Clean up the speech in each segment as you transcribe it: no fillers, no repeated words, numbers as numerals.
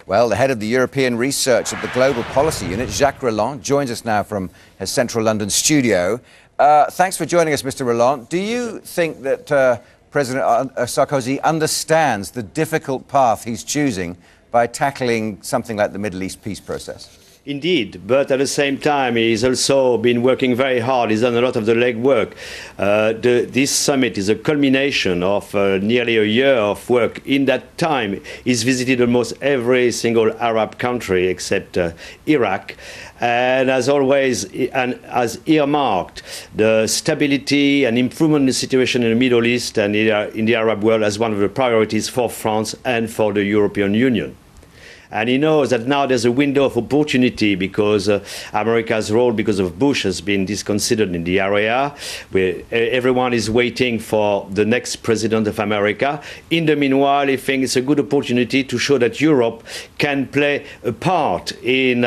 Well, the head of the European research at the Global Policy Unit, Jacques Reland, joins us now from his central London studio. Thanks for joining us, Mr. Reland. Do you think that President Sarkozy understands the difficult path he's choosing by tackling something like the Middle East peace process? Indeed, but at the same time, he's also been working very hard. He's done a lot of the legwork. This summit is a culmination of nearly a year of work. In that time, he's visited almost every single Arab country except Iraq. And as always, and as earmarked, the stability and improvement in the situation in the Middle East and in the Arab world as one of the priorities for France and for the European Union. And he knows that now there's a window of opportunity because America's role, because of Bush, has been disconsidered in the area, where everyone is waiting for the next president of America. In the meanwhile, he thinks it's a good opportunity to show that Europe can play a part in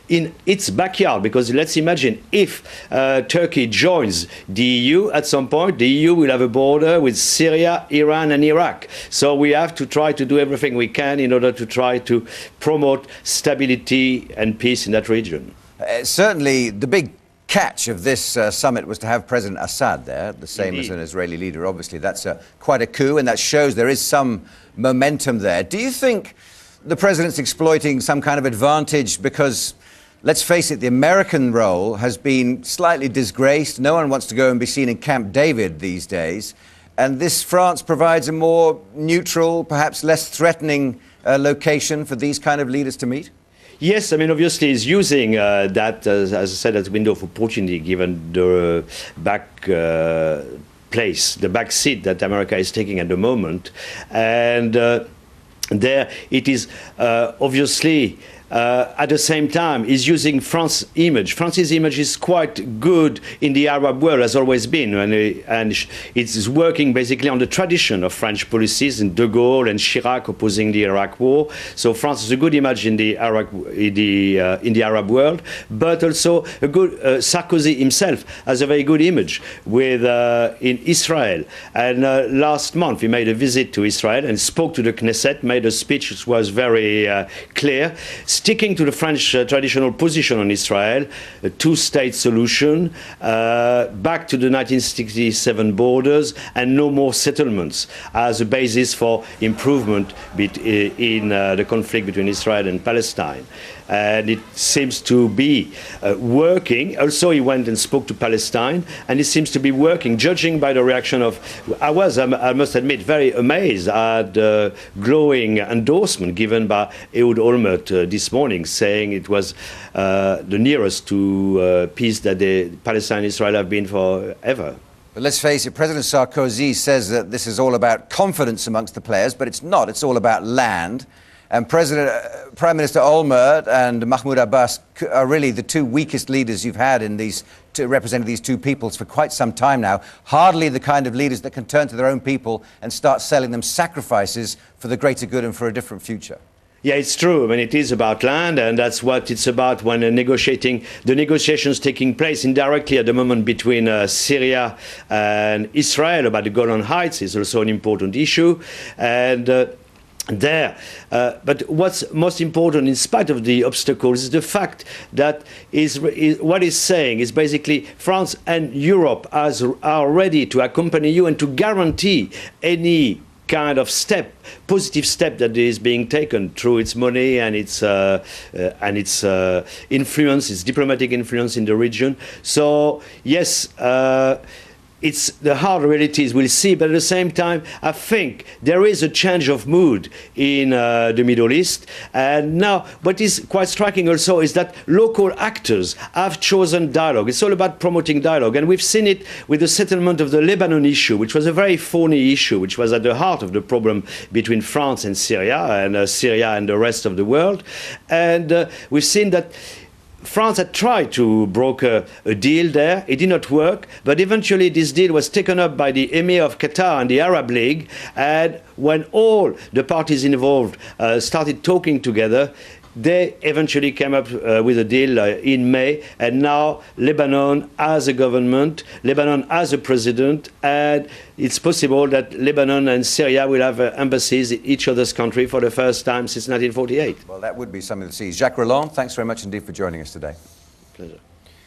its backyard. Because let's imagine if Turkey joins the EU at some point, the EU will have a border with Syria, Iran, and Iraq. So we have to try to do everything we can in order to try to promote stability and peace in that region. Certainly, the big catch of this summit was to have President Assad there, the same Indeed. as an Israeli leader. Obviously, that's quite a coup, and that shows there is some momentum there. Do you think the president's exploiting some kind of advantage because, let's face it, the American role has been slightly disgraced? No one wants to go and be seen in Camp David these days. And this France provides a more neutral, perhaps less threatening location for these kind of leaders to meet? Yes, I mean, obviously he's using that, as I said, as a window of opportunity, given the back seat that America is taking at the moment. And there it is obviously at the same time, is using France's image. France's image is quite good in the Arab world, has always been, and it's working basically on the tradition of French policies in De Gaulle and Chirac opposing the Iraq war. So France has a good image in the Arab world, but also a good Sarkozy himself has a very good image with in Israel. And last month he made a visit to Israel and spoke to the Knesset, made a speech which was very clear, sticking to the French traditional position on Israel, a two-state solution, back to the 1967 borders, and no more settlements as a basis for improvement in the conflict between Israel and Palestine. And it seems to be working. Also, he went and spoke to Palestine, and it seems to be working, judging by the reaction of... I must admit, very amazed at the glowing endorsement given by Ehud Olmert this morning, saying it was the nearest to peace that Palestine and Israel have been forever. But let's face it, President Sarkozy says that this is all about confidence amongst the players, but it's not. It's all about land. And Prime Minister Olmert and Mahmoud Abbas are really the two weakest leaders you've had in representing these two peoples for quite some time now. Hardly the kind of leaders that can turn to their own people and start selling them sacrifices for the greater good and for a different future. Yeah, it's true. I mean, it is about land, and that's what it's about when the negotiations taking place indirectly at the moment between Syria and Israel about the Golan Heights is also an important issue. And but what's most important, in spite of the obstacles, is the fact that what he's saying is basically France and Europe are ready to accompany you and to guarantee any kind of positive step that is being taken through its money and its influence, its diplomatic influence in the region. So yes. It's the hard realities we'll see, but at the same time, I think there is a change of mood in the Middle East. And now, what is quite striking also is that local actors have chosen dialogue. It's all about promoting dialogue. And we've seen it with the settlement of the Lebanon issue, which was a very thorny issue, which was at the heart of the problem between France and Syria and the rest of the world. And we've seen that France had tried to broker a deal there. It did not work, but eventually this deal was taken up by the Emir of Qatar and the Arab League, and when all the parties involved started talking together, they eventually came up with a deal in May, and now Lebanon has a government, Lebanon has a president, and it's possible that Lebanon and Syria will have embassies in each other's country for the first time since 1948. Well, that would be something to see. Jacques Reland, thanks very much indeed for joining us today. Pleasure.